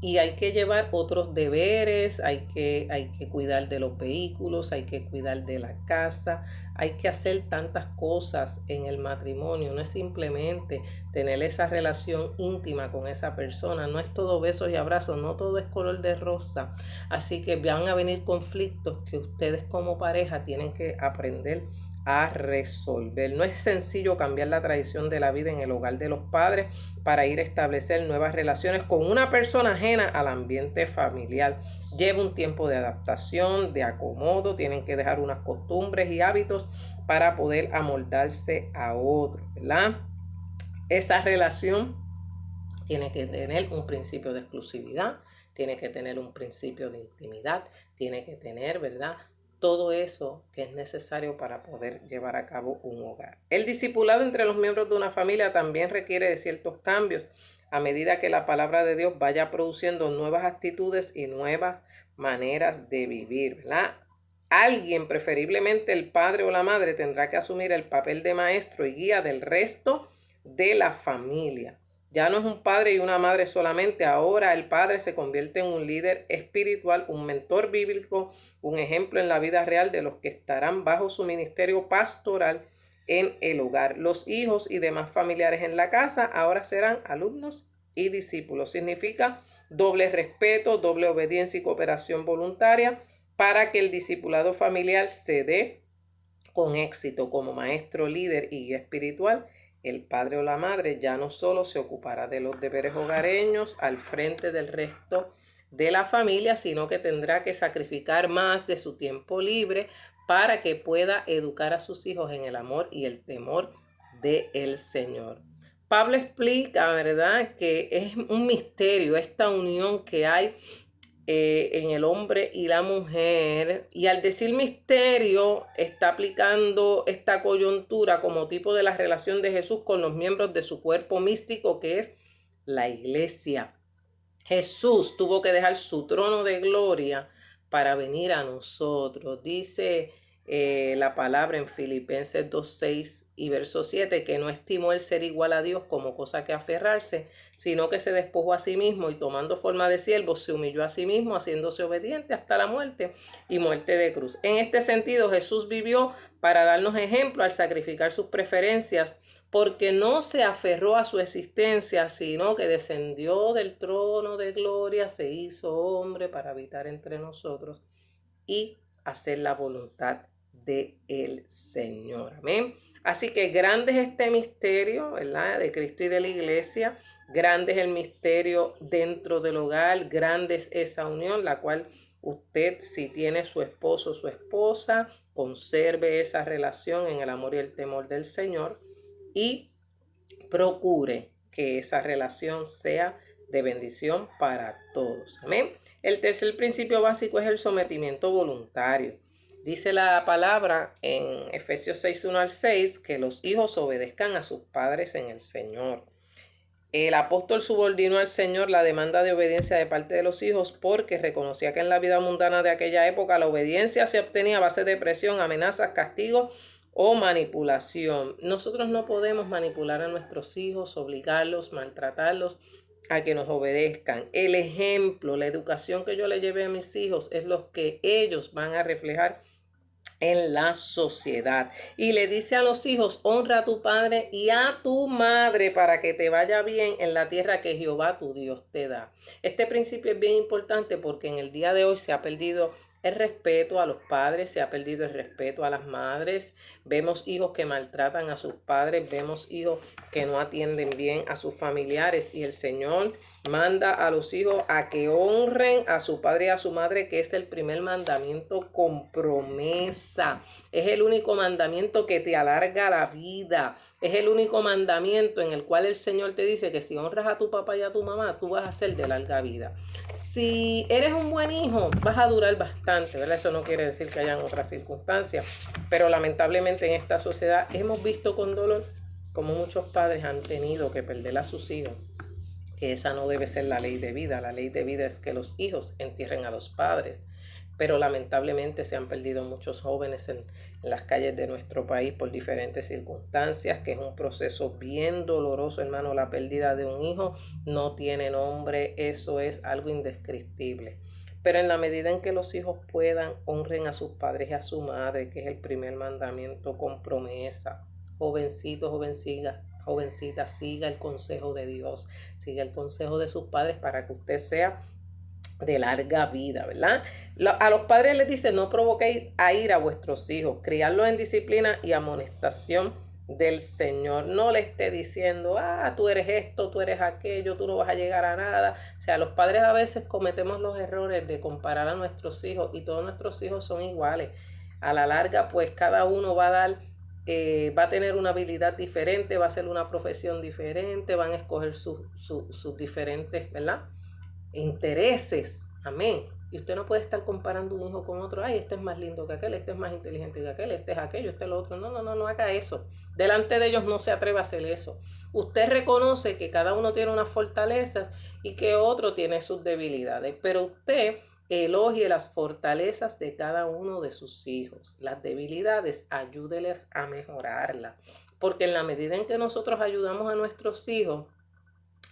y hay que llevar otros deberes, hay que cuidar de los vehículos, hay que cuidar de la casa, hay que hacer tantas cosas en el matrimonio. No es simplemente tener esa relación íntima con esa persona, no es todo besos y abrazos, no todo es color de rosa. Así que van a venir conflictos que ustedes como pareja tienen que aprender a resolver. No es sencillo cambiar la tradición de la vida en el hogar de los padres para ir a establecer nuevas relaciones con una persona ajena al ambiente familiar. Lleva un tiempo de adaptación, de acomodo, tienen que dejar unas costumbres y hábitos para poder amoldarse a otro, ¿verdad? Esa relación tiene que tener un principio de exclusividad, tiene que tener un principio de intimidad, tiene que tener, ¿verdad? Todo eso que es necesario para poder llevar a cabo un hogar. El discipulado entre los miembros de una familia también requiere de ciertos cambios a medida que la palabra de Dios vaya produciendo nuevas actitudes y nuevas maneras de vivir, ¿verdad? Alguien, preferiblemente el padre o la madre, tendrá que asumir el papel de maestro y guía del resto de la familia. Ya no es un padre y una madre solamente, ahora el padre se convierte en un líder espiritual, un mentor bíblico, un ejemplo en la vida real de los que estarán bajo su ministerio pastoral en el hogar. Los hijos y demás familiares en la casa ahora serán alumnos y discípulos. Significa doble respeto, doble obediencia y cooperación voluntaria para que el discipulado familiar se dé con éxito. Como maestro, líder y guía espiritual, el padre o la madre ya no solo se ocupará de los deberes hogareños al frente del resto de la familia, sino que tendrá que sacrificar más de su tiempo libre para que pueda educar a sus hijos en el amor y el temor del Señor. Pablo explica, ¿verdad?, que es un misterio esta unión que hay en el hombre y la mujer, y al decir misterio está aplicando esta coyuntura como tipo de la relación de Jesús con los miembros de su cuerpo místico, que es la iglesia. Jesús tuvo que dejar su trono de gloria para venir a nosotros. Dice la palabra en Filipenses 2:6 y verso 7, que no estimó el ser igual a Dios como cosa que aferrarse, sino que se despojó a sí mismo y tomando forma de siervo se humilló a sí mismo, haciéndose obediente hasta la muerte y muerte de cruz. En este sentido, Jesús vivió para darnos ejemplo al sacrificar sus preferencias, porque no se aferró a su existencia, sino que descendió del trono de gloria, se hizo hombre para habitar entre nosotros y hacer la voluntad del Señor. Amén. Así que grande es este misterio, ¿verdad?, de Cristo y de la iglesia. Grande es el misterio dentro del hogar, grande es esa unión, la cual usted, si tiene su esposo o su esposa, conserve esa relación en el amor y el temor del Señor y procure que esa relación sea de bendición para todos. Amén. El tercer principio básico es el sometimiento voluntario. Dice la palabra en Efesios 6:1-6 que los hijos obedezcan a sus padres en el Señor. El apóstol subordinó al Señor la demanda de obediencia de parte de los hijos porque reconocía que en la vida mundana de aquella época la obediencia se obtenía a base de presión, amenazas, castigos o manipulación. Nosotros no podemos manipular a nuestros hijos, obligarlos, maltratarlos a que nos obedezcan. El ejemplo, la educación que yo le llevé a mis hijos es lo que ellos van a reflejar en la sociedad. Y le dice a los hijos: honra a tu padre y a tu madre para que te vaya bien en la tierra que Jehová tu Dios te da. Este principio es bien importante porque en el día de hoy se ha perdido el respeto a los padres, se ha perdido el respeto a las madres. Vemos hijos que maltratan a sus padres, vemos hijos que no atienden bien a sus familiares, y el Señor manda a los hijos a que honren a su padre y a su madre, que es el primer mandamiento con promesa. Es el único mandamiento que te alarga la vida. Es el único mandamiento en el cual el Señor te dice que si honras a tu papá y a tu mamá, tú vas a ser de larga vida. Si eres un buen hijo, vas a durar bastante, ¿verdad? Eso no quiere decir que hayan otras circunstancias, pero lamentablemente en esta sociedad hemos visto con dolor como muchos padres han tenido que perder a sus hijos, que esa no debe ser la ley de vida. La ley de vida es que los hijos entierren a los padres, pero lamentablemente se han perdido muchos jóvenes en en las calles de nuestro país por diferentes circunstancias, que es un proceso bien doloroso, hermano. La pérdida de un hijo no tiene nombre, eso es algo indescriptible. Pero en la medida en que los hijos puedan, honren a sus padres y a su madre, que es el primer mandamiento con promesa. Jovencito, jovencita, siga el consejo de Dios, siga el consejo de sus padres para que usted sea de larga vida, ¿verdad? A los padres les dice, no provoquéis a ira a vuestros hijos, criarlos en disciplina y amonestación del Señor. No le esté diciendo, tú eres esto, tú eres aquello, tú no vas a llegar a nada. O sea, los padres a veces cometemos los errores de comparar a nuestros hijos y todos nuestros hijos son iguales. A la larga, pues cada uno va a dar va a tener una habilidad diferente, va a hacer una profesión diferente, van a escoger sus diferentes, ¿verdad? Intereses, amén. Y usted no puede estar comparando un hijo con otro. Ay, este es más lindo que aquel, este es más inteligente que aquel, este es aquello, este es lo otro. No haga eso. Delante de ellos no se atreva a hacer eso. Usted reconoce que cada uno tiene unas fortalezas y que otro tiene sus debilidades, pero usted elogie las fortalezas de cada uno de sus hijos. Las debilidades, ayúdeles a mejorarlas. Porque en la medida en que nosotros ayudamos a nuestros hijos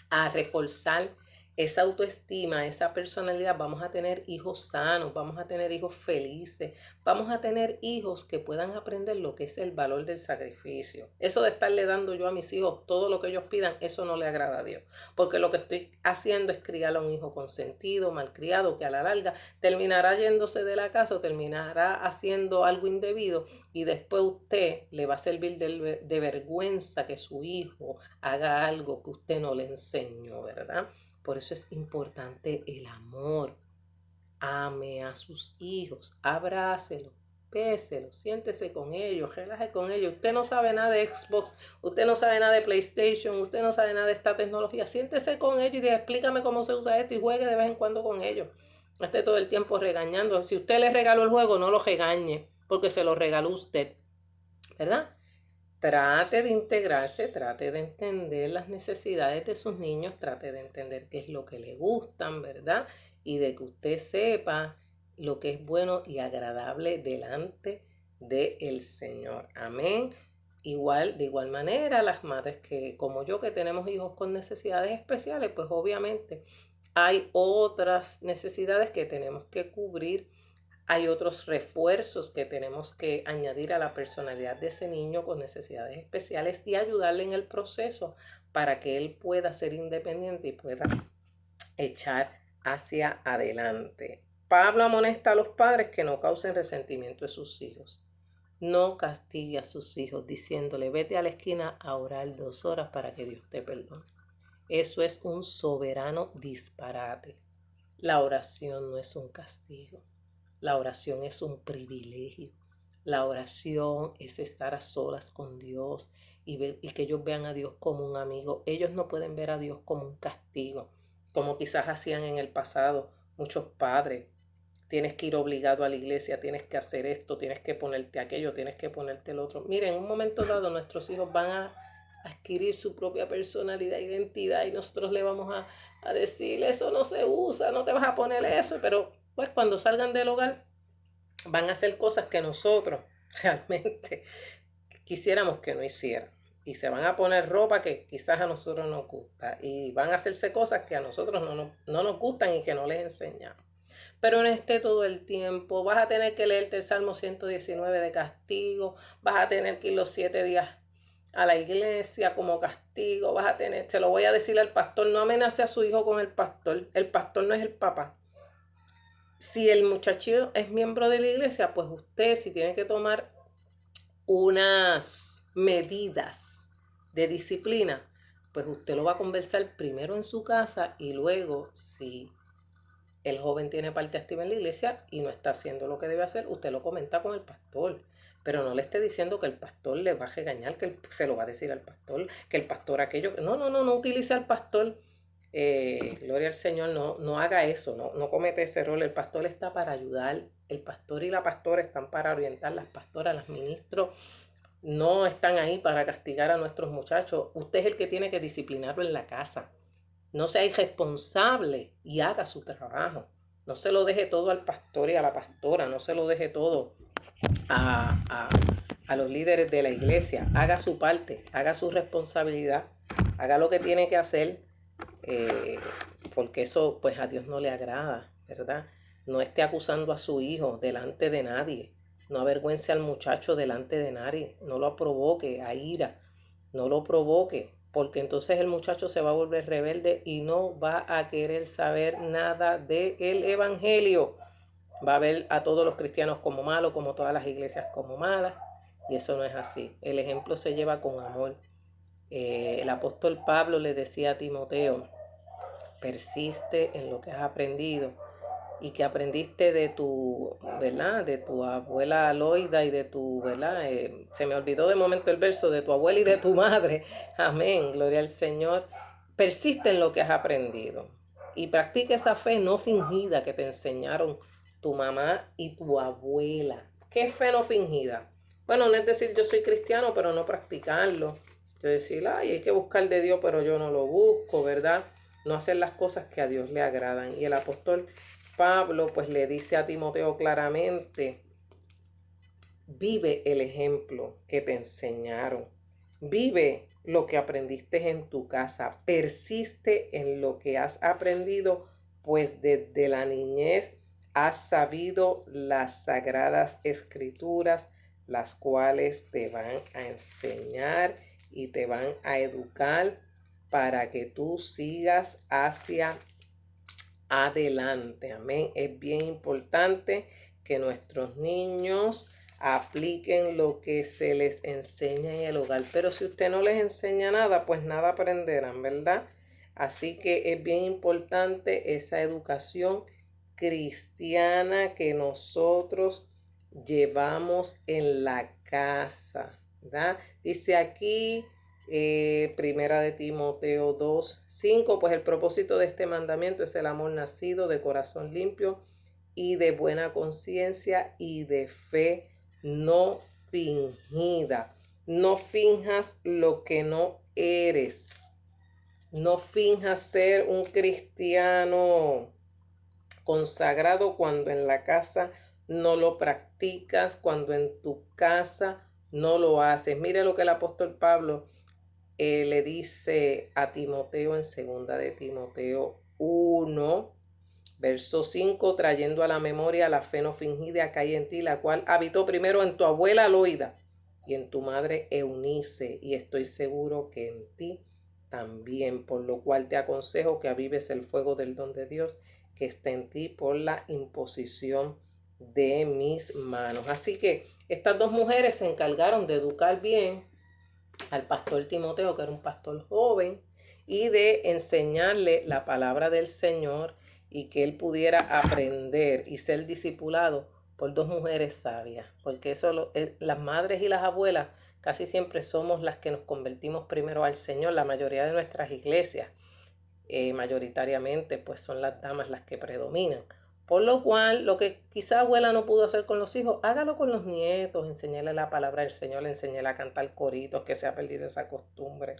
a reforzar esa autoestima, esa personalidad, vamos a tener hijos sanos, vamos a tener hijos felices, vamos a tener hijos que puedan aprender lo que es el valor del sacrificio. Eso de estarle dando yo a mis hijos todo lo que ellos pidan, eso no le agrada a Dios, porque lo que estoy haciendo es criar a un hijo consentido, malcriado, que a la larga terminará yéndose de la casa o terminará haciendo algo indebido y después usted le va a servir de vergüenza que su hijo haga algo que usted no le enseñó, ¿verdad? Por eso es importante el amor. Ame a sus hijos, abrácelos, péselos, siéntese con ellos, relaje con ellos. Usted no sabe nada de Xbox, usted no sabe nada de PlayStation, usted no sabe nada de esta tecnología. Siéntese con ellos y diga, explícame cómo se usa esto y juegue de vez en cuando con ellos. No esté todo el tiempo regañando. Si usted le regaló el juego, no lo regañe, porque se lo regaló usted, ¿verdad? Trate de integrarse, trate de entender las necesidades de sus niños, trate de entender qué es lo que le gustan, ¿verdad? Y de que usted sepa lo que es bueno y agradable delante del Señor. Amén. De igual manera, las madres que, como yo, que tenemos hijos con necesidades especiales, pues obviamente hay otras necesidades que tenemos que cubrir. Hay otros refuerzos que tenemos que añadir a la personalidad de ese niño con necesidades especiales y ayudarle en el proceso para que él pueda ser independiente y pueda echar hacia adelante. Pablo amonesta a los padres que no causen resentimiento de sus hijos. No castigue a sus hijos diciéndole, vete a la esquina a orar 2 horas para que Dios te perdone. Eso es un soberano disparate. La oración no es un castigo. La oración es un privilegio. La oración es estar a solas con Dios y que ellos vean a Dios como un amigo. Ellos no pueden ver a Dios como un castigo, como quizás hacían en el pasado muchos padres. Tienes que ir obligado a la iglesia, tienes que hacer esto, tienes que ponerte aquello, tienes que ponerte el otro. Miren, en un momento dado nuestros hijos van a adquirir su propia personalidad, identidad y nosotros le vamos a decir, eso no se usa, no te vas a poner eso, pero pues cuando salgan del hogar van a hacer cosas que nosotros realmente quisiéramos que no hicieran. Y se van a poner ropa que quizás a nosotros nos gusta. Y van a hacerse cosas que a nosotros no nos gustan y que no les enseñamos. Pero no esté todo el tiempo. Vas a tener que leerte el Salmo 119 de castigo. Vas a tener que ir los 7 días a la iglesia como castigo. Vas a tener, se lo voy a decir al pastor, no amenace a su hijo con el pastor. El pastor no es el papá. Si el muchacho es miembro de la iglesia, pues usted si tiene que tomar unas medidas de disciplina, pues usted lo va a conversar primero en su casa y luego si el joven tiene parte activa en la iglesia y no está haciendo lo que debe hacer, usted lo comenta con el pastor. Pero no le esté diciendo que el pastor le va a regañar, que se lo va a decir al pastor, que el pastor aquello. No utilice al pastor. Gloria al Señor, no haga eso, no comete ese error. El pastor está para ayudar, el pastor y la pastora están para orientar, las pastoras, las ministros no están ahí para castigar a nuestros muchachos. Usted es el que tiene que disciplinarlo en la casa. No sea irresponsable y haga su trabajo. No se lo deje todo al pastor y a la pastora, no se lo deje todo a, a, a los líderes de la iglesia. Haga su parte, haga su responsabilidad, haga lo que tiene que hacer, eh, porque eso pues a Dios no le agrada, ¿verdad? No esté acusando a su hijo delante de nadie, no avergüence al muchacho delante de nadie, no lo provoque a ira, no lo provoque, porque entonces el muchacho se va a volver rebelde y no va a querer saber nada del evangelio. Va a ver a todos los cristianos como malos, como todas las iglesias como malas, y eso no es así. El ejemplo se lleva con amor. El apóstol Pablo le decía a Timoteo, persiste en lo que has aprendido y que aprendiste de tu, ¿verdad? De tu abuela Loida y de tu, ¿verdad? Se me olvidó de momento el verso, de tu abuela y de tu madre. Amén, gloria al Señor. Persiste en lo que has aprendido y practica esa fe no fingida que te enseñaron tu mamá y tu abuela. ¿Qué fe no fingida? Bueno, no es decir yo soy cristiano, pero no practicarlo. Es decir, ay, hay que buscar de Dios, pero yo no lo busco, ¿verdad? No hacer las cosas que a Dios le agradan. Y el apóstol Pablo pues le dice a Timoteo claramente, vive el ejemplo que te enseñaron, vive lo que aprendiste en tu casa, persiste en lo que has aprendido, pues desde la niñez has sabido las sagradas escrituras, las cuales te van a enseñar y te van a educar para que tú sigas hacia adelante. Amén. Es bien importante que nuestros niños apliquen lo que se les enseña en el hogar. Pero si usted no les enseña nada, pues nada aprenderán, ¿verdad? Así que es bien importante esa educación cristiana que nosotros llevamos en la casa, ¿verdad? Dice aquí Primera de Timoteo 2:5, pues el propósito de este mandamiento es el amor nacido de corazón limpio y de buena conciencia y de fe no fingida. No finjas lo que no eres. No finjas ser un cristiano consagrado cuando en la casa no lo practicas, cuando en tu casa no lo haces. Mire lo que el apóstol Pablo le dice a Timoteo en segunda de Timoteo 1, verso 5, trayendo a la memoria la fe no fingida que hay en ti, la cual habitó primero en tu abuela Loida y en tu madre Eunice, y estoy seguro que en ti también, por lo cual te aconsejo que avives el fuego del don de Dios que está en ti por la imposición de mis manos. Así que estas dos mujeres se encargaron de educar bien al pastor Timoteo, que era un pastor joven, y de enseñarle la palabra del Señor y que él pudiera aprender y ser discipulado por dos mujeres sabias, porque eso las madres y las abuelas casi siempre somos las que nos convertimos primero al Señor. La mayoría de nuestras iglesias, mayoritariamente, pues son las damas las que predominan. Por lo cual, lo que quizá abuela no pudo hacer con los hijos, hágalo con los nietos, enseñarle la palabra del Señor, enseñarle a cantar coritos, que se ha perdido esa costumbre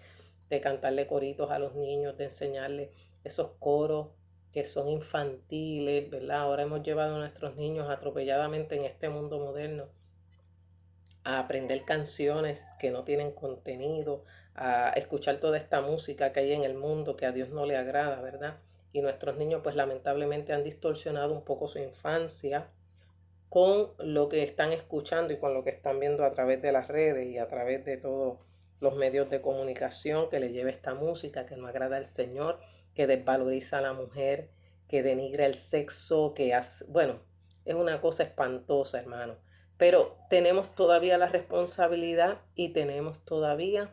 de cantarle coritos a los niños, de enseñarle esos coros que son infantiles, ¿verdad? Ahora hemos llevado a nuestros niños atropelladamente en este mundo moderno a aprender canciones que no tienen contenido, a escuchar toda esta música que hay en el mundo que a Dios no le agrada, ¿verdad? Y nuestros niños pues lamentablemente han distorsionado un poco su infancia con lo que están escuchando y con lo que están viendo a través de las redes y a través de todos los medios de comunicación que le lleva esta música que no agrada al Señor, que desvaloriza a la mujer, que denigra el sexo, que hace, bueno, es una cosa espantosa, hermano. Pero tenemos todavía la responsabilidad y tenemos todavía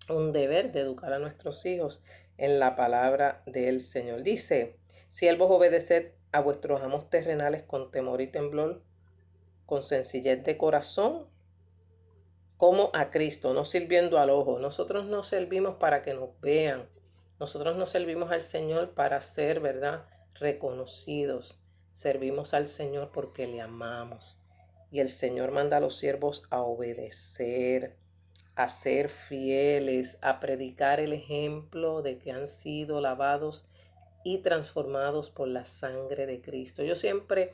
un deber de educar a nuestros hijos en la palabra del Señor. Dice, siervos, obedeced a vuestros amos terrenales con temor y temblor, con sencillez de corazón, como a Cristo, no sirviendo al ojo. Nosotros no servimos para que nos vean. Nosotros no servimos al Señor para ser, ¿verdad?, reconocidos. Servimos al Señor porque le amamos. Y el Señor manda a los siervos a obedecer, a ser fieles, a predicar el ejemplo de que han sido lavados y transformados por la sangre de Cristo. Yo siempre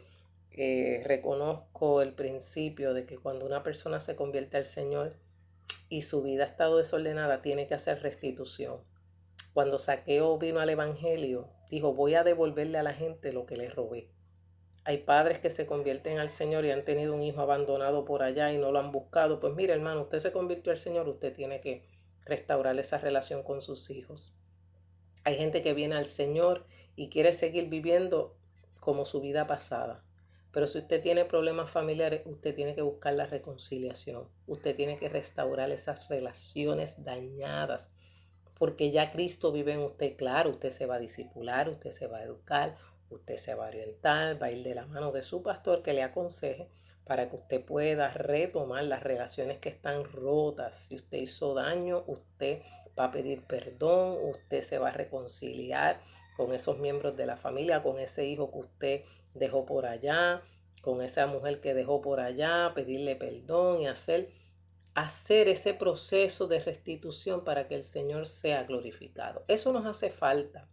reconozco el principio de que cuando una persona se convierte al Señor y su vida ha estado desordenada, tiene que hacer restitución. Cuando Zaqueo vino al Evangelio, dijo, voy a devolverle a la gente lo que le robé. Hay padres que se convierten al Señor y han tenido un hijo abandonado por allá y no lo han buscado. Pues mire, hermano, usted se convirtió al Señor, usted tiene que restaurar esa relación con sus hijos. Hay gente que viene al Señor y quiere seguir viviendo como su vida pasada. Pero si usted tiene problemas familiares, usted tiene que buscar la reconciliación. Usted tiene que restaurar esas relaciones dañadas. Porque ya Cristo vive en usted. Claro, usted se va a discipular, usted se va a educar, usted se va a orientar, va a ir de la mano de su pastor que le aconseje para que usted pueda retomar las relaciones que están rotas. Si usted hizo daño, usted va a pedir perdón, usted se va a reconciliar con esos miembros de la familia, con ese hijo que usted dejó por allá, con esa mujer que dejó por allá, pedirle perdón y hacer ese proceso de restitución para que el Señor sea glorificado. Eso nos hace falta,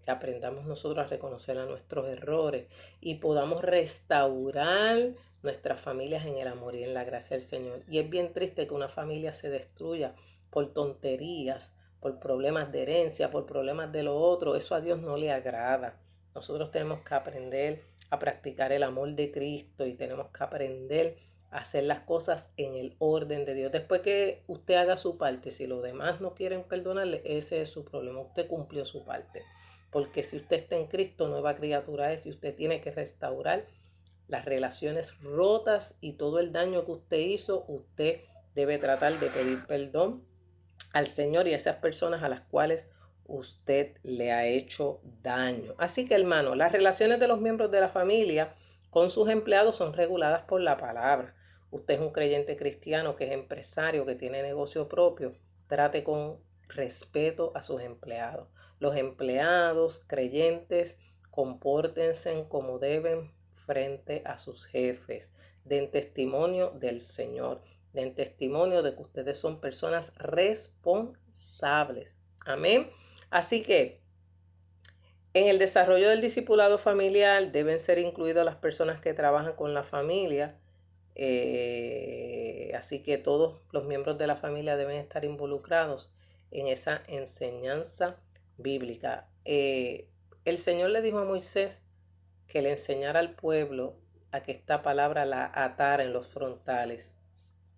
que aprendamos nosotros a reconocer a nuestros errores y podamos restaurar nuestras familias en el amor y en la gracia del Señor. Y es bien triste que una familia se destruya por tonterías, por problemas de herencia, por problemas de lo otro. Eso a Dios no le agrada. Nosotros tenemos que aprender a practicar el amor de Cristo y tenemos que aprender a hacer las cosas en el orden de Dios. Después que usted haga su parte, si los demás no quieren perdonarle, ese es su problema. Usted cumplió su parte. Porque si usted está en Cristo, nueva criatura es, y usted tiene que restaurar las relaciones rotas y todo el daño que usted hizo. Usted debe tratar de pedir perdón al Señor y a esas personas a las cuales usted le ha hecho daño. Así que, hermano, las relaciones de los miembros de la familia con sus empleados son reguladas por la palabra. Usted es un creyente cristiano que es empresario, que tiene negocio propio, trate con respeto a sus empleados. Los empleados creyentes compórtense como deben frente a sus jefes. Den testimonio del Señor. Den testimonio de que ustedes son personas responsables. Amén. Así que en el desarrollo del discipulado familiar deben ser incluidas las personas que trabajan con la familia. Así que todos los miembros de la familia deben estar involucrados en esa enseñanza bíblica. El Señor le dijo a Moisés que le enseñara al pueblo a que esta palabra la atara en los frontales,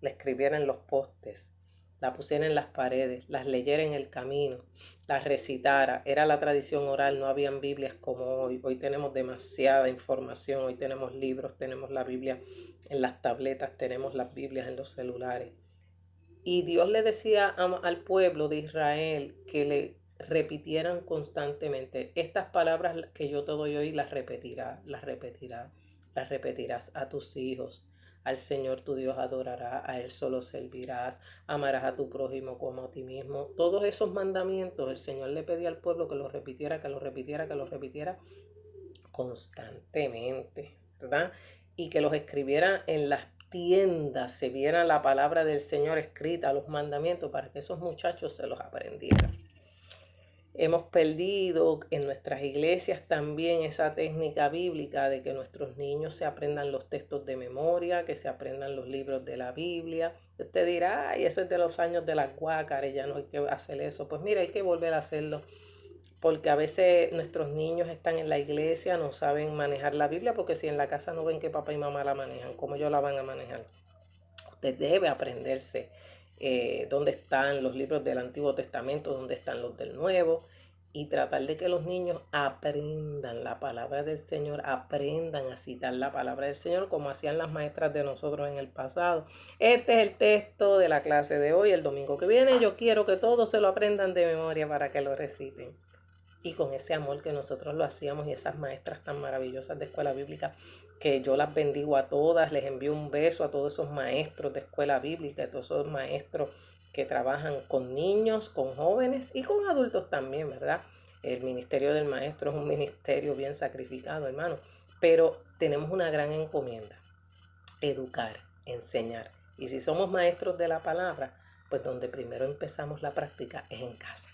la escribiera en los postes, la pusiera en las paredes, las leyera en el camino, las recitara. Era la tradición oral, no habían Biblias como hoy. Hoy tenemos demasiada información, hoy tenemos libros, tenemos la Biblia en las tabletas, tenemos las Biblias en los celulares. Y Dios le decía al pueblo de Israel que le repitieran constantemente estas palabras que yo te doy hoy, las repetirás a tus hijos. Al Señor tu Dios adorarás, a Él solo servirás, amarás a tu prójimo como a ti mismo. Todos esos mandamientos el Señor le pedía al pueblo que los repitiera, constantemente, ¿verdad? Y que los escribiera en las tiendas, se viera la palabra del Señor escrita, los mandamientos, para que esos muchachos se los aprendieran. Hemos perdido en nuestras iglesias también esa técnica bíblica de que nuestros niños se aprendan los textos de memoria, que se aprendan los libros de la Biblia. Usted dirá, ay, eso es de los años de las guácaras, ya no hay que hacer eso. Pues mira, hay que volver a hacerlo, porque a veces nuestros niños están en la iglesia, no saben manejar la Biblia, porque si en la casa no ven que papá y mamá la manejan, ¿cómo ellos la van a manejar? Usted debe aprenderse dónde están los libros del Antiguo Testamento, dónde están los del Nuevo, y tratar de que los niños aprendan la palabra del Señor, aprendan a citar la palabra del Señor como hacían las maestras de nosotros en el pasado. Este es el texto de la clase de hoy, el domingo que viene. Yo quiero que todos se lo aprendan de memoria para que lo reciten. Y con ese amor que nosotros lo hacíamos y esas maestras tan maravillosas de escuela bíblica, que yo las bendigo a todas, les envío un beso a todos esos maestros de escuela bíblica, a todos esos maestros que trabajan con niños, con jóvenes y con adultos también, ¿verdad? El ministerio del maestro es un ministerio bien sacrificado, hermano, pero tenemos una gran encomienda: educar, enseñar. Y si somos maestros de la palabra, pues donde primero empezamos la práctica es en casa.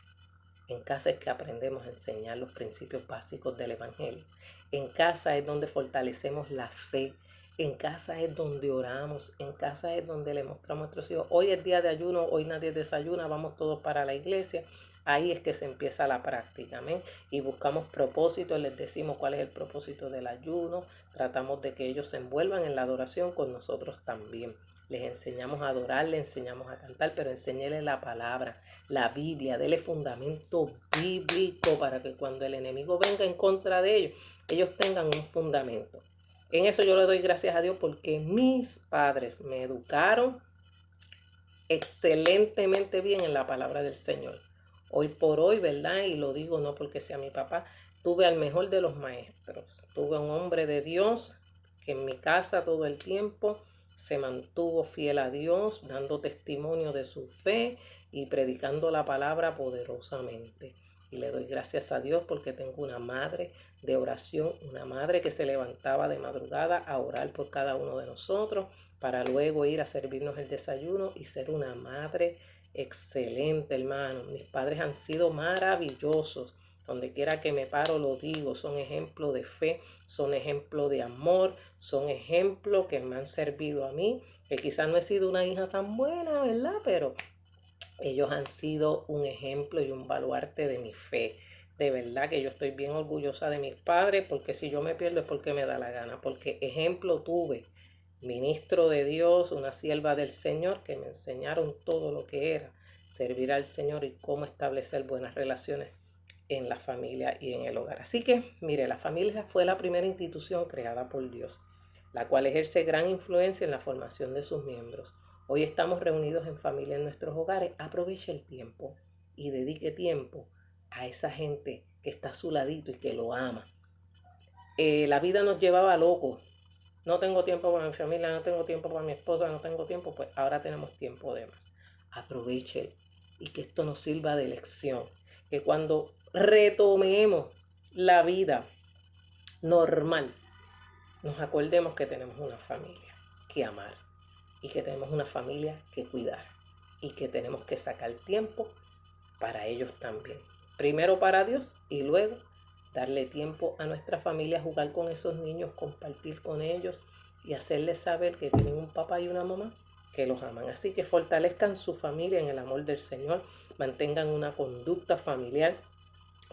En casa es que aprendemos a enseñar los principios básicos del Evangelio. En casa es donde fortalecemos la fe. En casa es donde oramos. En casa es donde le mostramos a nuestros hijos. Hoy es día de ayuno, hoy nadie desayuna, vamos todos para la iglesia. Ahí es que se empieza la práctica, amén. Y buscamos propósitos, les decimos cuál es el propósito del ayuno. Tratamos de que ellos se envuelvan en la adoración con nosotros también. Les enseñamos a adorar, les enseñamos a cantar, pero enséñeles la palabra, la Biblia, dele fundamento bíblico para que cuando el enemigo venga en contra de ellos, ellos tengan un fundamento. En eso yo le doy gracias a Dios porque mis padres me educaron excelentemente bien en la palabra del Señor. Hoy por hoy, ¿verdad? Y lo digo no porque sea mi papá, tuve al mejor de los maestros. Tuve un hombre de Dios que en mi casa todo el tiempo se mantuvo fiel a Dios, dando testimonio de su fe y predicando la palabra poderosamente. Y le doy gracias a Dios porque tengo una madre de oración, una madre que se levantaba de madrugada a orar por cada uno de nosotros, para luego ir a servirnos el desayuno y ser una madre excelente, hermano. Mis padres han sido maravillosos. Donde quiera que me paro lo digo, son ejemplos de fe, son ejemplos de amor, son ejemplos que me han servido a mí, que quizás no he sido una hija tan buena, ¿verdad? Pero ellos han sido un ejemplo y un baluarte de mi fe. De verdad que yo estoy bien orgullosa de mis padres, porque si yo me pierdo es porque me da la gana, porque ejemplo tuve, ministro de Dios, una sierva del Señor, que me enseñaron todo lo que era servir al Señor y cómo establecer buenas relaciones en la familia y en el hogar. Así que, mire, la familia fue la primera institución creada por Dios, la cual ejerce gran influencia en la formación de sus miembros. Hoy estamos reunidos en familia en nuestros hogares. Aproveche el tiempo y dedique tiempo a esa gente que está a su ladito y que lo ama. La vida nos llevaba locos. No tengo tiempo para mi familia, no tengo tiempo para mi esposa, no tengo tiempo. Pues ahora tenemos tiempo de más. Aproveche y que esto nos sirva de lección. Que cuando retomemos la vida normal, nos acordemos que tenemos una familia que amar y que tenemos una familia que cuidar y que tenemos que sacar tiempo para ellos también. Primero para Dios y luego darle tiempo a nuestra familia, jugar con esos niños, compartir con ellos y hacerles saber que tienen un papá y una mamá que los aman. Así que fortalezcan su familia en el amor del Señor, mantengan una conducta familiar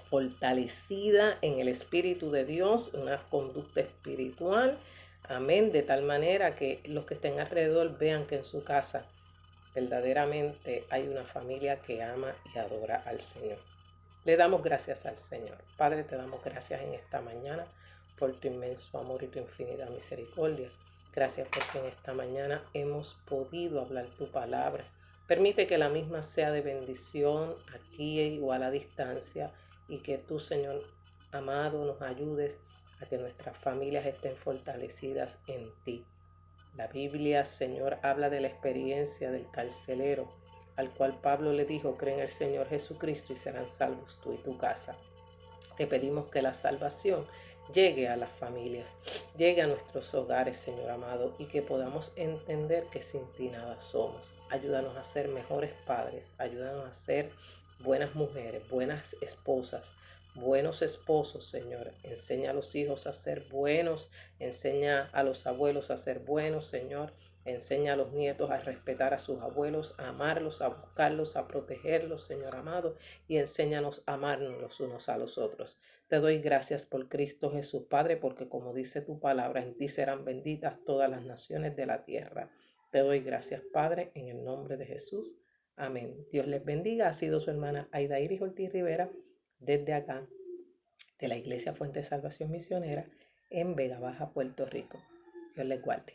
fortalecida en el Espíritu de Dios, una conducta espiritual, amén, de tal manera que los que estén alrededor vean que en su casa verdaderamente hay una familia que ama y adora al Señor. Le damos gracias al Señor. Padre, te damos gracias en esta mañana por tu inmenso amor y tu infinita misericordia. Gracias porque en esta mañana hemos podido hablar tu palabra. Permite que la misma sea de bendición aquí o a la distancia y que tú, Señor amado, nos ayudes a que nuestras familias estén fortalecidas en ti. La Biblia, Señor, habla de la experiencia del carcelero, al cual Pablo le dijo: cree en el Señor Jesucristo y serán salvos tú y tu casa. Te pedimos que la salvación llegue a las familias, llegue a nuestros hogares, Señor amado, y que podamos entender que sin ti nada somos. Ayúdanos a ser mejores padres, ayúdanos a ser buenas mujeres, buenas esposas, buenos esposos, Señor. Enseña a los hijos a ser buenos, enseña a los abuelos a ser buenos, Señor. Enseña a los nietos a respetar a sus abuelos, a amarlos, a buscarlos, a protegerlos, Señor amado, y enséñanos a amarnos los unos a los otros. Te doy gracias por Cristo Jesús, Padre, porque como dice tu palabra, en ti serán benditas todas las naciones de la tierra. Te doy gracias, Padre, en el nombre de Jesús. Amén. Dios les bendiga. Ha sido su hermana Aida Iris Ortiz Rivera, desde acá, de la Iglesia Fuente de Salvación Misionera, en Vega Baja, Puerto Rico. Dios les guarde.